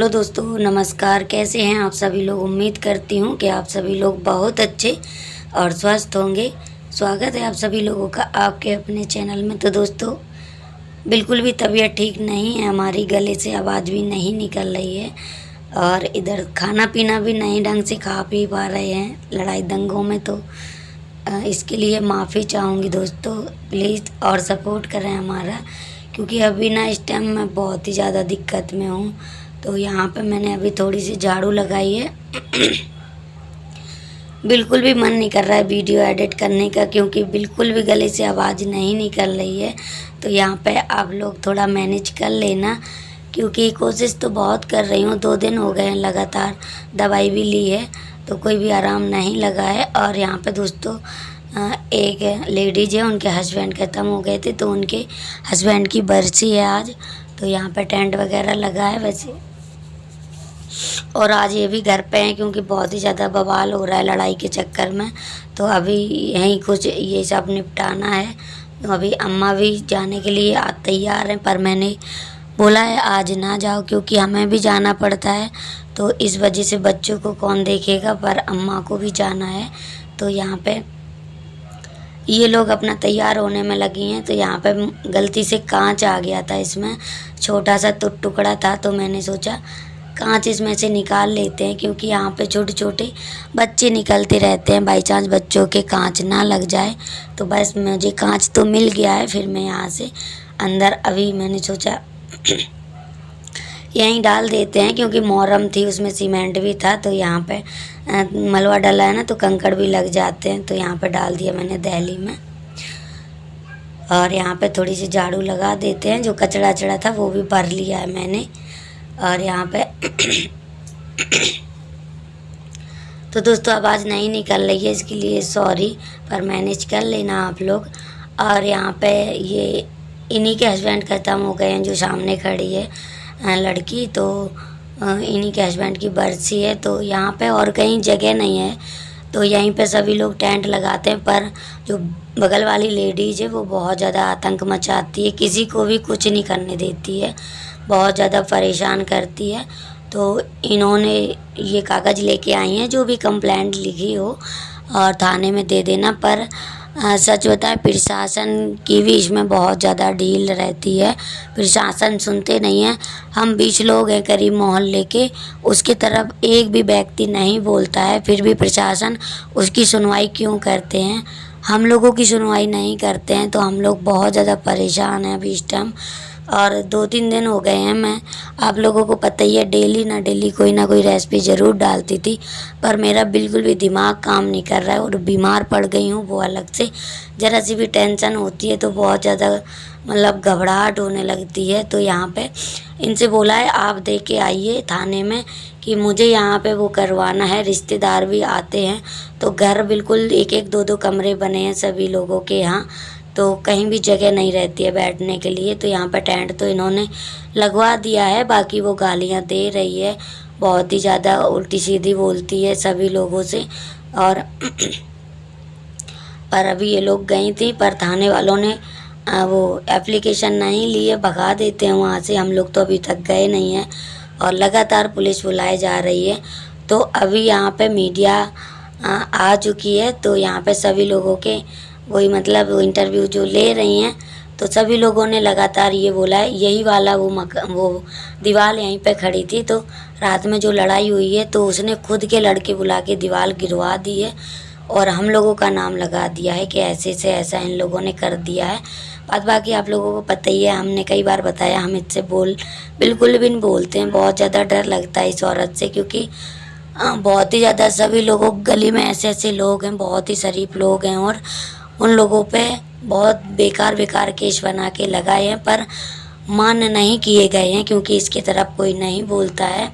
Hello दोस्तों, नमस्कार। कैसे हैं आप सभी लोग। उम्मीद करती हूँ कि आप सभी लोग बहुत अच्छे और स्वस्थ होंगे। स्वागत है आप सभी लोगों का आपके अपने चैनल में। तो दोस्तों, बिल्कुल भी तबीयत ठीक नहीं है हमारी, गले से आवाज़ भी नहीं निकल रही है और इधर खाना पीना भी नहीं ढंग से खा पी पा रहे हैं लड़ाई दंगों में। तो इसके लिए माफ़ी चाहूँगी दोस्तों, प्लीज़ और सपोर्ट करें हमारा, क्योंकि अभी ना इस टाइम मैं बहुत ही ज़्यादा दिक्कत में हूँ। तो यहाँ पे मैंने अभी थोड़ी सी झाड़ू लगाई है। बिल्कुल भी मन नहीं कर रहा है वीडियो एडिट करने का, क्योंकि बिल्कुल भी गले से आवाज़ नहीं निकल रही है। तो यहाँ पे आप लोग थोड़ा मैनेज कर लेना, क्योंकि कोशिश तो बहुत कर रही हूँ। 2 दिन हो गए हैं लगातार, दवाई भी ली है तो कोई भी आराम नहीं लगा है। और यहाँ पे दोस्तों एक लेडीज है, उनके हस्बैंड ख़त्म हो गए थे, तो उनके हस्बैंड की बरसी है आज। तो यहाँ पे टेंट वगैरह लगा है वैसे, और आज ये भी घर पे हैं क्योंकि बहुत ही ज़्यादा बवाल हो रहा है लड़ाई के चक्कर में। तो अभी यहीं कुछ ये सब निपटाना है। तो अभी अम्मा भी जाने के लिए तैयार हैं, पर मैंने बोला है आज ना जाओ, क्योंकि हमें भी जाना पड़ता है। तो इस वजह से बच्चों को कौन देखेगा, पर अम्मा को भी जाना है। तो यहाँ पे ये लोग अपना तैयार होने में लगी हैं। तो यहाँ पे गलती से कांच आ गया था, इसमें छोटा सा टुकड़ा था। तो मैंने सोचा कांच इसमें से निकाल लेते हैं, क्योंकि यहाँ पे छोटे छोटे बच्चे निकलते रहते हैं, बाई चांस बच्चों के कांच ना लग जाए। तो बस मुझे कांच तो मिल गया है। फिर मैं यहाँ से अंदर अभी मैंने सोचा यहीं डाल देते हैं, क्योंकि मोहर्रम थी, उसमें सीमेंट भी था। तो यहाँ पे मलबा डला है ना, तो कंकड़ भी लग जाते हैं। तो यहाँ पे डाल दिया मैंने दहली में, और यहाँ पे थोड़ी सी झाड़ू लगा देते हैं। जो कचड़ा अचड़ा था वो भी भर लिया है मैंने। और यहाँ पे तो दोस्तों आवाज़ नहीं निकल रही है, इसके लिए सॉरी, पर मैनेज कर लेना आप लोग। और यहाँ पे ये इन्हीं के हस्बैंड ख़त्म हो गए हैं, जो सामने खड़ी है लड़की। तो इन्हीं के हस्बैंड की बरसी है। तो यहाँ पे और कहीं जगह नहीं है, तो यहीं पे सभी लोग टेंट लगाते हैं। पर जो बगल वाली लेडीज़ है वो बहुत ज़्यादा आतंक मचाती है, किसी को भी कुछ नहीं करने देती है, बहुत ज़्यादा परेशान करती है। तो इन्होंने ये कागज़ लेके आई हैं, जो भी कंप्लेंट लिखी हो और थाने में दे देना। पर सच बताएं, प्रशासन की भी इसमें बहुत ज़्यादा ढील रहती है। प्रशासन सुनते नहीं हैं। हम 20 लोग हैं करीब मोहल्ले के, उसकी तरफ एक भी व्यक्ति नहीं बोलता है, फिर भी प्रशासन उसकी सुनवाई क्यों करते हैं, हम लोगों की सुनवाई नहीं करते हैं। तो हम लोग बहुत ज़्यादा परेशान हैं अभी इस टाइम। और 2-3 दिन हो गए हैं, मैं आप लोगों को पता ही है डेली ना कोई रेसिपी ज़रूर डालती थी, पर मेरा बिल्कुल भी दिमाग काम नहीं कर रहा है और बीमार पड़ गई हूँ वो अलग से। ज़रा सी भी टेंशन होती है तो बहुत ज़्यादा मतलब घबराहट होने लगती है। तो यहाँ पे इनसे बोला है आप दे के आइए थाने में, कि मुझे यहाँ पे वो करवाना है। रिश्तेदार भी आते हैं, तो घर बिल्कुल 1-1 2-2 कमरे बने हैं सभी लोगों के यहाँ, तो कहीं भी जगह नहीं रहती है बैठने के लिए। तो यहाँ पर टेंट तो इन्होंने लगवा दिया है, बाकी वो गालियाँ दे रही है, बहुत ही ज़्यादा उल्टी सीधी बोलती है सभी लोगों से। और पर अभी ये लोग गई थी, पर थाने वालों ने वो एप्लीकेशन नहीं लिए, भगा देते हैं वहाँ से। हम लोग तो अभी तक गए नहीं हैं और लगातार पुलिस बुलाई जा रही है। तो अभी यहाँ पे मीडिया आ चुकी है, तो यहाँ पे सभी लोगों के वही मतलब वो इंटरव्यू जो ले रही हैं, तो सभी लोगों ने लगातार ये बोला है। यही वाला वो दीवार यहीं पे खड़ी थी, तो रात में जो लड़ाई हुई है तो उसने खुद के लड़के बुला के दीवार गिरवा दी है, और हम लोगों का नाम लगा दिया है कि ऐसे से ऐसा इन लोगों ने कर दिया है। बाकी आप लोगों को पता ही है, हमने कई बार बताया, हम इससे बिल्कुल भी नहीं बोलते हैं। बहुत ज़्यादा डर लगता है इस औरत से, क्योंकि बहुत ही ज़्यादा सभी लोगों गली में ऐसे ऐसे लोग हैं, बहुत ही शरीफ लोग हैं, और उन लोगों पे बहुत बेकार केस बना के लगाए हैं, पर मान्य नहीं किए गए हैं, क्योंकि इसकी तरफ कोई नहीं बोलता है।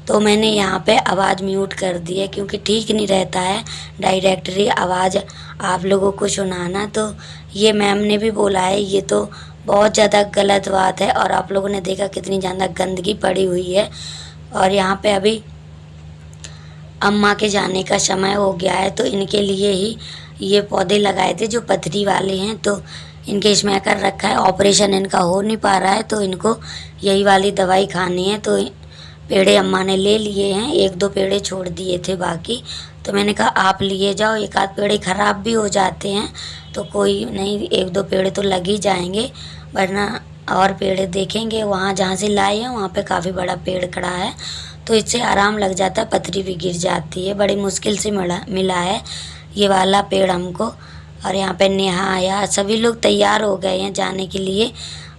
तो मैंने यहाँ पे आवाज़ म्यूट कर दी है, क्योंकि ठीक नहीं रहता है डायरेक्टरी आवाज़ आप लोगों को सुनाना। तो ये मैम ने भी बोला है, ये तो बहुत ज़्यादा गलत बात है। और आप लोगों ने देखा कितनी ज़्यादा गंदगी पड़ी हुई है। और यहाँ पे अभी अम्मा के जाने का समय हो गया है, तो इनके लिए ही ये पौधे लगाए थे जो पथरी वाले हैं, तो इनके इसमें कर रखा है। ऑपरेशन इनका हो नहीं पा रहा है, तो इनको यही वाली दवाई खानी है। तो पेड़े अम्मा ने ले लिए हैं, 1-2 पेड़े छोड़ दिए थे बाकी। तो मैंने कहा आप लिए जाओ, एक आध पेड़े ख़राब भी हो जाते हैं तो कोई नहीं, 1-2 पेड़े तो लग ही जाएंगे, वरना और पेड़ देखेंगे। वहाँ जहाँ से लाए हैं वहाँ पे काफ़ी बड़ा पेड़ खड़ा है, तो इससे आराम लग जाता है, पत्थरी भी गिर जाती है। बड़ी मुश्किल से मिला है ये वाला पेड़ हमको। और यहाँ पे नेहा आया, सभी लोग तैयार हो गए हैं जाने के लिए।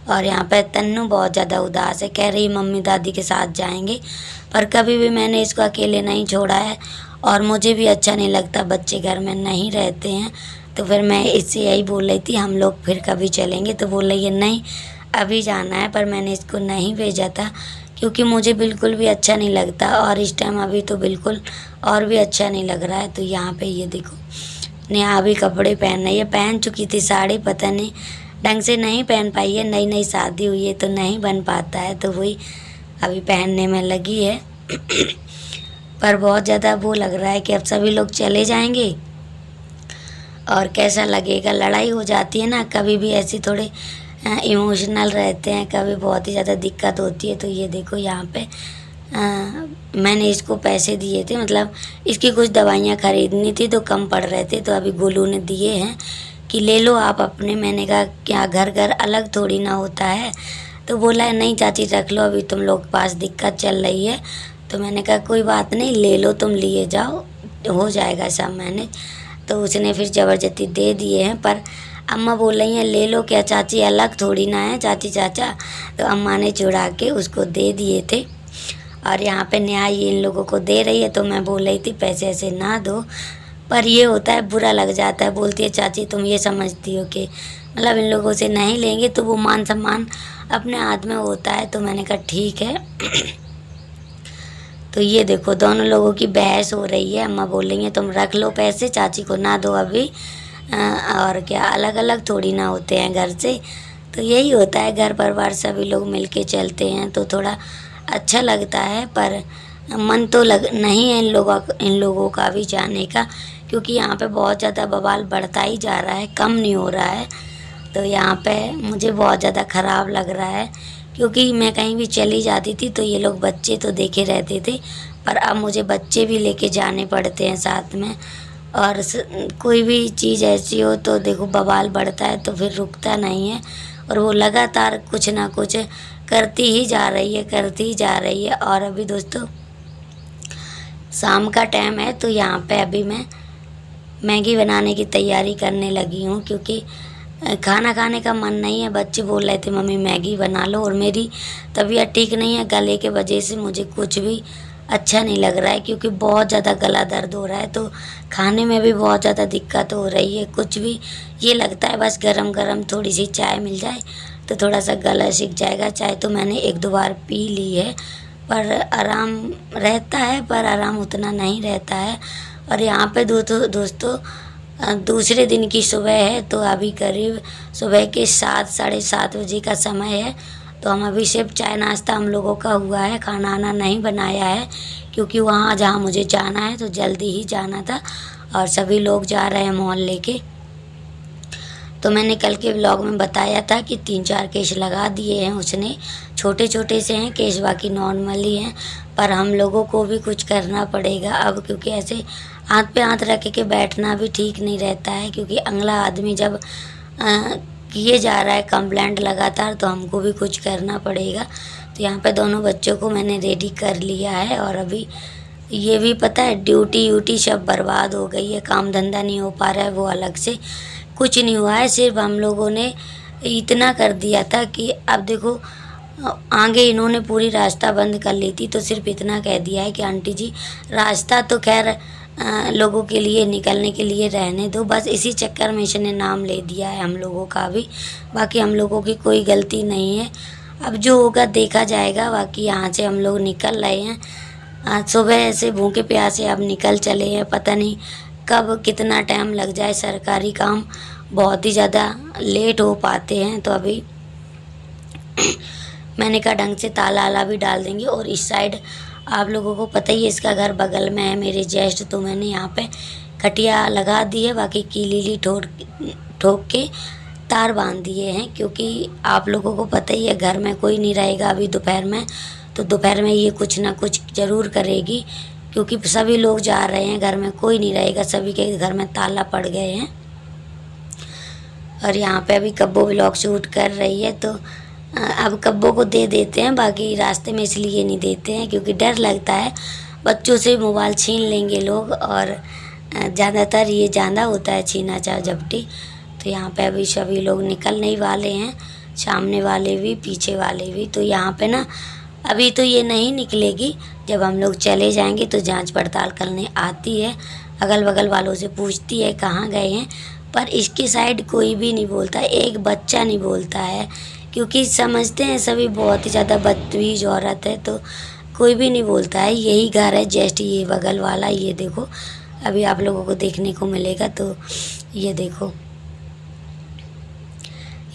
और यहाँ पे तन्नू बहुत ज़्यादा उदास है, कह रही मम्मी दादी के साथ जाएंगे, पर कभी भी मैंने इसको अकेले नहीं छोड़ा है और मुझे भी अच्छा नहीं लगता, बच्चे घर में नहीं रहते हैं। तो फिर मैं इससे यही बोल रही थी हम लोग फिर कभी चलेंगे, तो बोल रही है नहीं अभी जाना है। पर मैंने इसको नहीं भेजा था क्योंकि मुझे बिल्कुल भी अच्छा नहीं लगता, और इस टाइम अभी तो बिल्कुल और भी अच्छा नहीं लग रहा है। तो यहाँ पे ये देखो नेहा अभी कपड़े पहन रही है, पहन चुकी थी साड़ी, पता नहीं ढंग से नहीं पहन पाई है, नई नई शादी हुई है तो नहीं बन पाता है, तो वही अभी पहनने में लगी है। पर बहुत ज़्यादा वो लग रहा है कि अब सभी लोग चले जाएंगे और कैसा लगेगा। लड़ाई हो जाती है ना, कभी भी ऐसी थोड़े इमोशनल रहते हैं, कभी बहुत ही ज़्यादा दिक्कत होती है। तो ये देखो यहाँ पे मैंने इसको पैसे दिए थे, मतलब इसकी कुछ दवाइयाँ ख़रीदनी थी तो कम पड़ रहे थे, तो अभी गोलू ने दिए हैं कि ले लो आप अपने। मैंने कहा क्या घर घर अलग थोड़ी ना होता है, तो बोला है नहीं चाची रख लो, अभी तुम लोग पास दिक्कत चल रही है। तो मैंने कहा कोई बात नहीं, ले लो तुम, लिए जाओ, हो जाएगा सब मैनेज। तो उसने फिर ज़बरदस्ती दे दिए हैं, पर अम्मा बोल रही हैं ले लो, क्या चाची अलग थोड़ी ना है चाची चाचा। तो अम्मा ने चुरा के उसको दे दिए थे। और यहाँ पे न्याय इन लोगों को दे रही है, तो मैं बोल रही थी पैसे ऐसे ना दो, पर ये होता है बुरा लग जाता है। बोलती है चाची तुम ये समझती हो कि मतलब इन लोगों से नहीं लेंगे तो वो मान सम्मान अपने हाथ में होता है। तो मैंने कहा ठीक है। तो ये देखो दोनों लोगों की बहस हो रही है। अम्मा बोल रही हैं तुम रख लो पैसे, चाची को ना दो अभी। और क्या अलग अलग थोड़ी ना होते हैं घर से, तो यही होता है, घर परिवार सभी लोग मिलके चलते हैं तो थोड़ा अच्छा लगता है। पर मन तो लग नहीं है इन लोगों का भी जाने का, क्योंकि यहाँ पे बहुत ज़्यादा बवाल बढ़ता ही जा रहा है, कम नहीं हो रहा है। तो यहाँ पे मुझे बहुत ज़्यादा ख़राब लग रहा है, क्योंकि मैं कहीं भी चली जाती थी तो ये लोग बच्चे तो देखे रहते थे, पर अब मुझे बच्चे भी लेके जाने पड़ते हैं साथ में। और कोई भी चीज़ ऐसी हो तो देखो बवाल बढ़ता है तो फिर रुकता नहीं है, और वो लगातार कुछ ना कुछ करती ही जा रही है, करती ही जा रही है। और अभी दोस्तों शाम का टाइम है, तो यहाँ पे अभी मैं मैगी बनाने की तैयारी करने लगी हूँ, क्योंकि खाना खाने का मन नहीं है। बच्चे बोल रहे थे मम्मी मैगी बना लो, और मेरी तबीयत ठीक नहीं है, गले के वजह से मुझे कुछ भी अच्छा नहीं लग रहा है, क्योंकि बहुत ज़्यादा गला दर्द हो रहा है, तो खाने में भी बहुत ज़्यादा दिक्कत हो रही है। कुछ भी ये लगता है बस गरम गरम थोड़ी सी चाय मिल जाए तो थोड़ा सा गला सीख जाएगा। चाय तो मैंने 1-2 बार पी ली है, पर आराम रहता है, पर आराम उतना नहीं रहता है। और यहाँ पे दोस्तों दूसरे दिन की सुबह है, तो अभी करीब सुबह के 7 साढ़े 7 बजे का समय है। तो हम अभी सिर्फ चाय नाश्ता हम लोगों का हुआ है, खाना आना नहीं बनाया है, क्योंकि वहाँ जहाँ मुझे जाना है तो जल्दी ही जाना था और सभी लोग जा रहे हैं मॉल लेके। तो मैंने कल के व्लॉग में बताया था कि 3-4 केश लगा दिए हैं उसने, छोटे छोटे से हैं केश, बाकी नॉर्मली हैं। पर हम लोगों को भी कुछ करना पड़ेगा अब, क्योंकि ऐसे हाथ पे हाथ रख के बैठना भी ठीक नहीं रहता है, क्योंकि अगला आदमी जब किए जा रहा है कंप्लेंट लगातार, तो हमको भी कुछ करना पड़ेगा। तो यहाँ पे दोनों बच्चों को मैंने रेडी कर लिया है, और अभी ये भी पता है ड्यूटी सब बर्बाद हो गई है, काम धंधा नहीं हो पा रहा है। वो अलग से कुछ नहीं हुआ है, सिर्फ हम लोगों ने इतना कर दिया था कि अब देखो आगे इन्होंने पूरी रास्ता बंद कर ली थी, तो सिर्फ इतना कह दिया है कि आंटी जी रास्ता तो खैर लोगों के लिए निकलने के लिए रहने दो, बस इसी चक्कर में इसने नाम ले दिया है हम लोगों का भी। बाकी हम लोगों की कोई गलती नहीं है, अब जो होगा देखा जाएगा। बाकी यहाँ से हम लोग निकल रहे हैं, आज सुबह से भूखे प्यासे अब निकल चले हैं, पता नहीं कब कितना टाइम लग जाए। सरकारी काम बहुत ही ज़्यादा लेट हो पाते हैं, तो अभी मैंने कहा ढंग से ताला आला भी डाल देंगे। और इस साइड आप लोगों को पता ही है इसका घर बगल में है मेरे जस्ट, तो मैंने यहाँ पे खटिया लगा दी है, बाकी कीली ठोक के तार बांध दिए हैं, क्योंकि आप लोगों को पता ही है घर में कोई नहीं रहेगा अभी दोपहर में, तो दोपहर में ये कुछ ना कुछ ज़रूर करेगी, क्योंकि सभी लोग जा रहे हैं, घर में कोई नहीं रहेगा, सभी के घर में ताला पड़ गए हैं। और यहाँ पे अभी कब्बो व्लॉग शूट कर रही है, तो अब कब्बो को दे देते हैं, बाकी रास्ते में इसलिए नहीं देते हैं क्योंकि डर लगता है बच्चों से मोबाइल छीन लेंगे लोग, और ज़्यादातर ये ज़्यादा होता है छीना झपटी। तो यहाँ पे अभी सभी लोग निकलने ही वाले हैं, सामने वाले भी पीछे वाले भी। तो यहाँ पे ना अभी तो ये नहीं निकलेगी, जब हम लोग चले जाएंगे तो जांच पड़ताल करने आती है, अगल बगल वालों से पूछती है कहाँ गए हैं, पर इसकी साइड कोई भी नहीं बोलता, एक बच्चा नहीं बोलता है, क्योंकि समझते हैं सभी बहुत ही ज़्यादा बदतमीज औरत है, तो कोई भी नहीं बोलता है। यही घर है जस्ट ये बगल वाला, ये देखो अभी आप लोगों को देखने को मिलेगा। तो ये देखो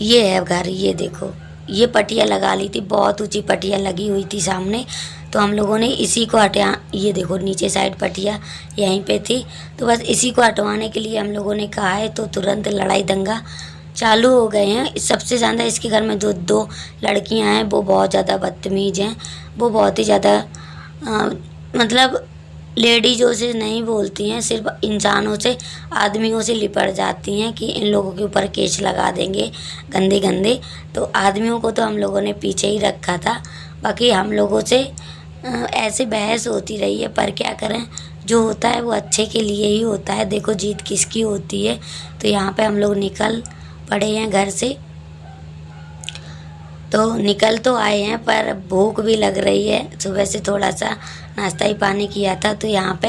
ये है घर, ये देखो ये पटिया लगा ली थी, बहुत ऊंची पटिया लगी हुई थी सामने, तो हम लोगों ने इसी को हटा, ये देखो नीचे साइड पटिया यहीं पे थी, तो बस इसी को हटवाने के लिए हम लोगों ने कहा है, तो तुरंत लड़ाई दंगा चालू हो गए हैं। सबसे ज़्यादा इसके घर में जो दो लड़कियां हैं वो बहुत ज़्यादा बदतमीज हैं, वो बहुत ही ज़्यादा मतलब लेडीज़ों से नहीं बोलती हैं, सिर्फ इंसानों से, आदमियों से लिपट जाती हैं कि इन लोगों के ऊपर केस लगा देंगे गंदे गंदे। तो आदमियों को तो हम लोगों ने पीछे ही रखा था, बाकी हम लोगों से ऐसे बहस होती रही है, पर क्या करें, जो होता है वो अच्छे के लिए ही होता है। देखो जीत किसकी होती है। तो यहाँ पे हम लोग निकल पड़े हैं घर से, तो निकल तो आए हैं पर भूख भी लग रही है, सुबह से थोड़ा सा नाश्ता ही पानी किया था। तो यहाँ पे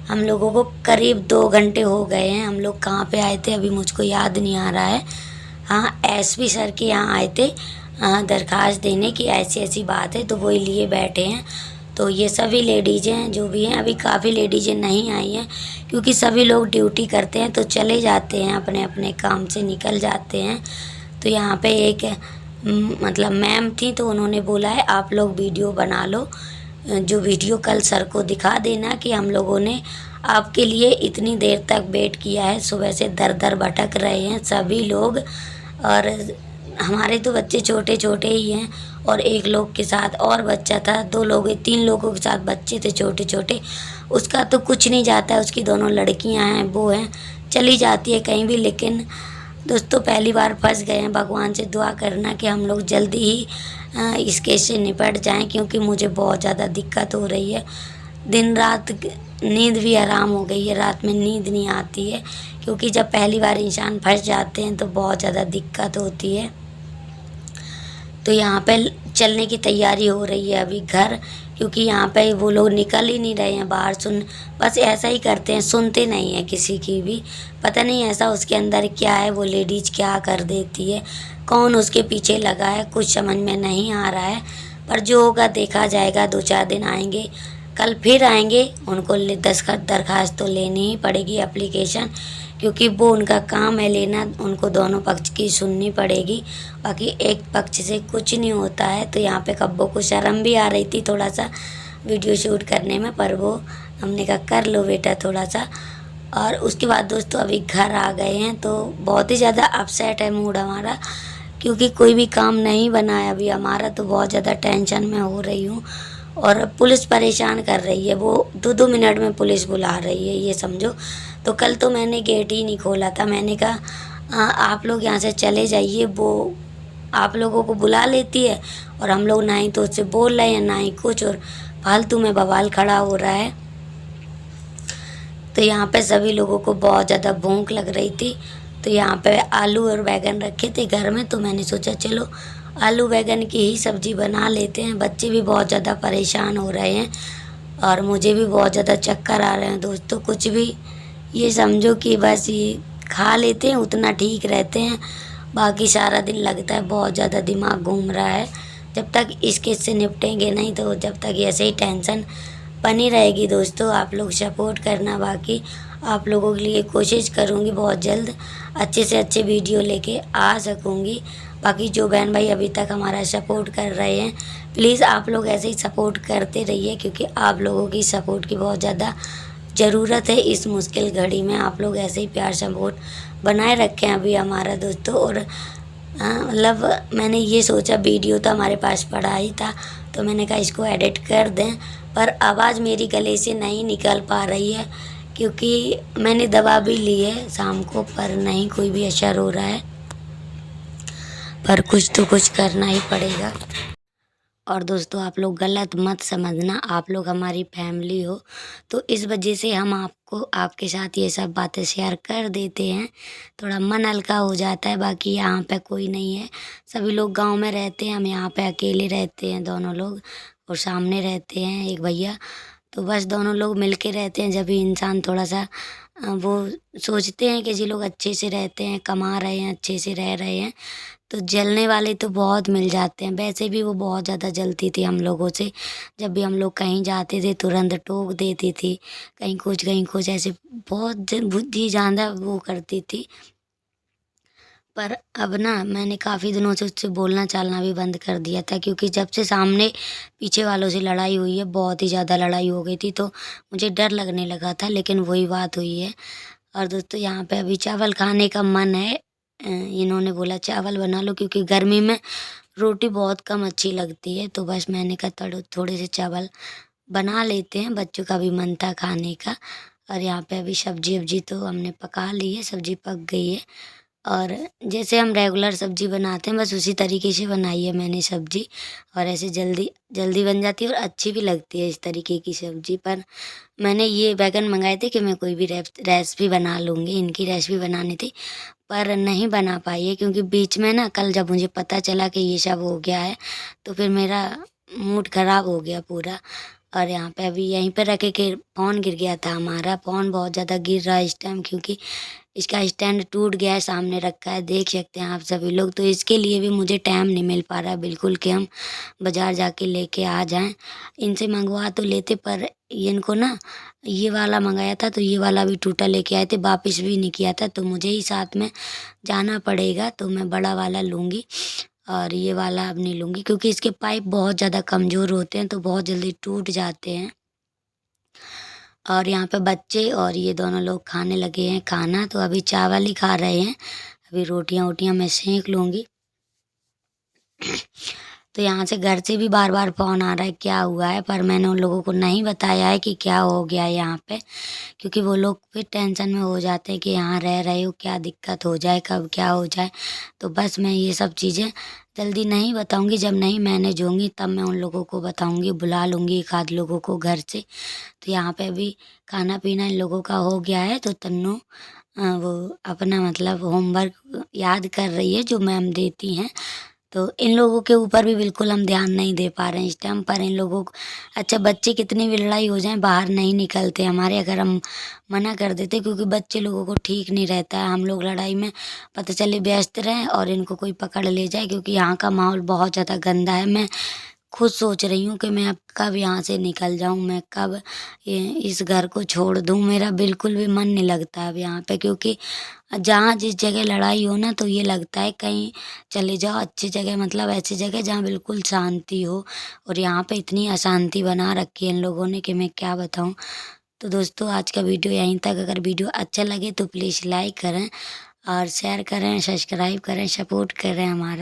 हम लोगों को करीब 2 घंटे हो गए हैं। हम लोग कहाँ पे आए थे अभी मुझको याद नहीं आ रहा है। हाँ, एसपी सर के यहाँ आए थे दरख्वास्त देने की, ऐसी ऐसी बात है, तो वही लिए बैठे हैं। तो ये सभी लेडीज़ें हैं जो भी हैं, अभी काफ़ी लेडीज़ें नहीं आई हैं क्योंकि सभी लोग ड्यूटी करते हैं, तो चले जाते हैं अपने अपने काम से, निकल जाते हैं। तो यहाँ पे एक मतलब मैम थी, तो उन्होंने बोला है आप लोग वीडियो बना लो, जो वीडियो कल सर को दिखा देना कि हम लोगों ने आपके लिए इतनी देर तक वेट किया है, सुबह से दर दर भटक रहे हैं सभी लोग, और हमारे तो बच्चे छोटे छोटे ही हैं, और एक लोग के साथ और बच्चा था, 2 लोग 3 लोगों के साथ बच्चे थे छोटे छोटे, उसका तो कुछ नहीं जाता है, उसकी दोनों लड़कियां हैं, वो हैं, चली जाती है कहीं भी। लेकिन दोस्तों पहली बार फंस गए हैं, भगवान से दुआ करना कि हम लोग जल्दी ही इस केस से निपट जाएं, क्योंकि मुझे बहुत ज़्यादा दिक्कत हो रही है। दिन रात नींद भी हराम हो गई है, रात में नींद नहीं आती है, क्योंकि जब पहली बार इंसान फंस जाते हैं तो बहुत ज़्यादा दिक्कत होती है। तो यहाँ पे चलने की तैयारी हो रही है अभी घर, क्योंकि यहाँ पे वो लोग निकल ही नहीं रहे हैं बाहर। बस ऐसा ही करते हैं, सुनते नहीं हैं किसी की भी, पता नहीं ऐसा उसके अंदर क्या है, वो लेडीज़ क्या कर देती है, कौन उसके पीछे लगा है, कुछ समझ में नहीं आ रहा है। पर जो होगा देखा जाएगा, 2-4 दिन आएंगे, कल फिर आएंगे, उनको दरखास्त तो लेनी ही पड़ेगी, एप्लीकेशन, क्योंकि वो उनका काम है लेना, उनको दोनों पक्ष की सुननी पड़ेगी, बाकी एक पक्ष से कुछ नहीं होता है। तो यहाँ पे कब्बो को शर्म भी आ रही थी थोड़ा सा वीडियो शूट करने में, पर वो हमने कहा कर लो बेटा थोड़ा सा। और उसके बाद दोस्तों अभी घर आ गए हैं, तो बहुत ही ज़्यादा अपसेट है मूड हमारा, क्योंकि कोई भी काम नहीं बना है अभी हमारा, तो बहुत ज़्यादा टेंशन में हो रही हूँ। और पुलिस परेशान कर रही है, वो 2-2 मिनट में पुलिस बुला रही है, ये समझो। तो कल तो मैंने गेट ही नहीं खोला था, मैंने कहा आप लोग यहाँ से चले जाइए, वो आप लोगों को बुला लेती है, और हम लोग ना ही तो उससे बोल रहे हैं ना ही कुछ, और फालतू में बवाल खड़ा हो रहा है। तो यहाँ पे सभी लोगों को बहुत ज़्यादा भूख लग रही थी, तो यहाँ पे आलू और बैगन रखे थे घर में, तो मैंने सोचा चलो आलू बैगन की ही सब्ज़ी बना लेते हैं। बच्चे भी बहुत ज़्यादा परेशान हो रहे हैं, और मुझे भी बहुत ज़्यादा चक्कर आ रहे हैं दोस्तों। कुछ भी ये समझो कि बस ये खा लेते हैं उतना ठीक रहते हैं, बाकी सारा दिन लगता है बहुत ज़्यादा दिमाग घूम रहा है। जब तक इस केस से निपटेंगे नहीं, तो जब तक ऐसे ही टेंशन बनी रहेगी दोस्तों। आप लोग सपोर्ट करना, बाकी आप लोगों के लिए कोशिश करूँगी बहुत जल्द अच्छे से अच्छे वीडियो लेके आ सकूँगी। बाकी जो बहन भाई अभी तक हमारा सपोर्ट कर रहे हैं, प्लीज़ आप लोग ऐसे ही सपोर्ट करते रहिए, क्योंकि आप लोगों की सपोर्ट की बहुत ज़्यादा ज़रूरत है इस मुश्किल घड़ी में। आप लोग ऐसे ही प्यार सपोर्ट बनाए रखें अभी हमारा दोस्तों। और मतलब मैंने ये सोचा, वीडियो तो हमारे पास पड़ा ही था तो मैंने कहा इसको एडिट कर दें, पर आवाज़ मेरी गले से नहीं निकल पा रही है क्योंकि मैंने दवा भी ली है शाम को, पर नहीं कोई भी असर हो रहा है। पर कुछ तो कुछ करना ही पड़ेगा। और दोस्तों आप लोग गलत मत समझना, आप लोग हमारी फैमिली हो तो इस वजह से हम आपको आपके साथ ये सब बातें शेयर कर देते हैं, थोड़ा मन हल्का हो जाता है। बाकी यहाँ पे कोई नहीं है, सभी लोग गांव में रहते हैं, हम यहाँ पे अकेले रहते हैं दोनों लोग, और सामने रहते हैं एक भैया। तो बस दोनों लोग मिल के रहते हैं। जब भी इंसान थोड़ा सा वो सोचते हैं कि जी लोग अच्छे से रहते हैं, कमा रहे हैं, अच्छे से रह रहे हैं, तो जलने वाले तो बहुत मिल जाते हैं। वैसे भी वो बहुत ज़्यादा जलती थी हम लोगों से, जब भी हम लोग कहीं जाते थे तुरंत टोक देती थी, कहीं कुछ ऐसे बहुत बुद्धि ज़्यादा वो करती थी। पर अब ना मैंने काफ़ी दिनों से उससे बोलना चालना भी बंद कर दिया था, क्योंकि जब से सामने पीछे वालों से लड़ाई हुई है, बहुत ही ज़्यादा लड़ाई हो गई थी, तो मुझे डर लगने लगा था। लेकिन वही बात हुई है। और दोस्तों यहाँ पे अभी चावल खाने का मन है। इन्होंने बोला चावल बना लो, क्योंकि गर्मी में रोटी बहुत कम अच्छी लगती है। तो बस मैंने कहा थोड़े से चावल बना लेते हैं, बच्चों का भी मन था खाने का। और यहाँ पे अभी सब्जी वब्जी तो हमने पका ली है, सब्जी पक गई है। और जैसे हम रेगुलर सब्जी बनाते हैं बस उसी तरीके से बनाई है मैंने सब्जी, और ऐसे जल्दी जल्दी बन जाती है और अच्छी भी लगती है इस तरीके की सब्जी। पर मैंने ये बैगन मंगाए थे कि मैं कोई भी रेसिपी बना लूँगी, इनकी रेसिपी बनानी थी, पर नहीं बना पाई है, क्योंकि बीच में ना कल जब मुझे पता चला कि ये सब हो गया है तो फिर मेरा मूड ख़राब हो गया पूरा। और यहाँ पे अभी यहीं पे रखे के फ़ोन गिर गया था, हमारा फ़ोन बहुत ज़्यादा गिर रहा है इस टाइम, क्योंकि इसका स्टैंड टूट गया है, सामने रखा है, देख सकते हैं आप सभी लोग। तो इसके लिए भी मुझे टाइम नहीं मिल पा रहा है बिल्कुल कि हम बाज़ार जाके लेके आ जाएँ। इनसे मंगवा तो लेते, पर इनको ना ये वाला मंगाया था तो ये वाला भी टूटा लेके आए थे, वापस भी नहीं किया था, तो मुझे ही साथ में जाना पड़ेगा। तो मैं बड़ा वाला लूँगी और ये वाला अब नहीं लूँगी, क्योंकि इसके पाइप बहुत ज़्यादा कमज़ोर होते हैं तो बहुत जल्दी टूट जाते हैं। और यहाँ पे बच्चे और ये दोनों लोग खाने लगे हैं खाना, तो अभी चावल ही खा रहे हैं। अभी रोटियां वोटियां मैं सेंक लूँगी। तो यहाँ से घर से भी बार बार फ़ोन आ रहा है क्या हुआ है, पर मैंने उन लोगों को नहीं बताया है कि क्या हो गया है यहाँ पे, क्योंकि वो लोग फिर टेंशन में हो जाते हैं कि यहाँ रह रहे हो, क्या दिक्कत हो जाए, कब क्या हो जाए। तो बस मैं ये सब चीज़ें जल्दी नहीं बताऊँगी, जब नहीं मैनेज होंगी तब मैं उन लोगों को बताऊँगी, बुला लूँगी एक आध लोगों को घर से। तो यहाँ पे अभी खाना पीना इन लोगों का हो गया है, तो तन्नू वो अपना मतलब होमवर्क याद कर रही है जो मैम देती हैं। तो इन लोगों के ऊपर भी बिल्कुल हम ध्यान नहीं दे पा रहे हैं इस टाइम पर। इन लोगों को अच्छा, बच्चे कितनी भी लड़ाई हो जाए बाहर नहीं निकलते हमारे, अगर हम मना कर देते, क्योंकि बच्चे लोगों को ठीक नहीं रहता है। हम लोग लड़ाई में पता चले व्यस्त रहें और इनको कोई पकड़ ले जाए, क्योंकि यहाँ का माहौल बहुत ज़्यादा गंदा है। मैं खुद सोच रही हूँ कि मैं अब कब यहाँ से निकल जाऊँ, मैं कब ये इस घर को छोड़ दूँ। मेरा बिल्कुल भी मन नहीं लगता अब यहाँ पे, क्योंकि जहाँ जिस जगह लड़ाई हो ना तो ये लगता है कहीं चले जाओ अच्छी जगह, मतलब ऐसी जगह जहाँ बिल्कुल शांति हो। और यहाँ पे इतनी अशांति बना रखी है इन लोगों ने कि मैं क्या बताऊँ। तो दोस्तों आज का वीडियो यहीं तक। अगर वीडियो अच्छा लगे तो प्लीज़ लाइक करें और शेयर करें, सब्सक्राइब करें, सपोर्ट करें हमारा।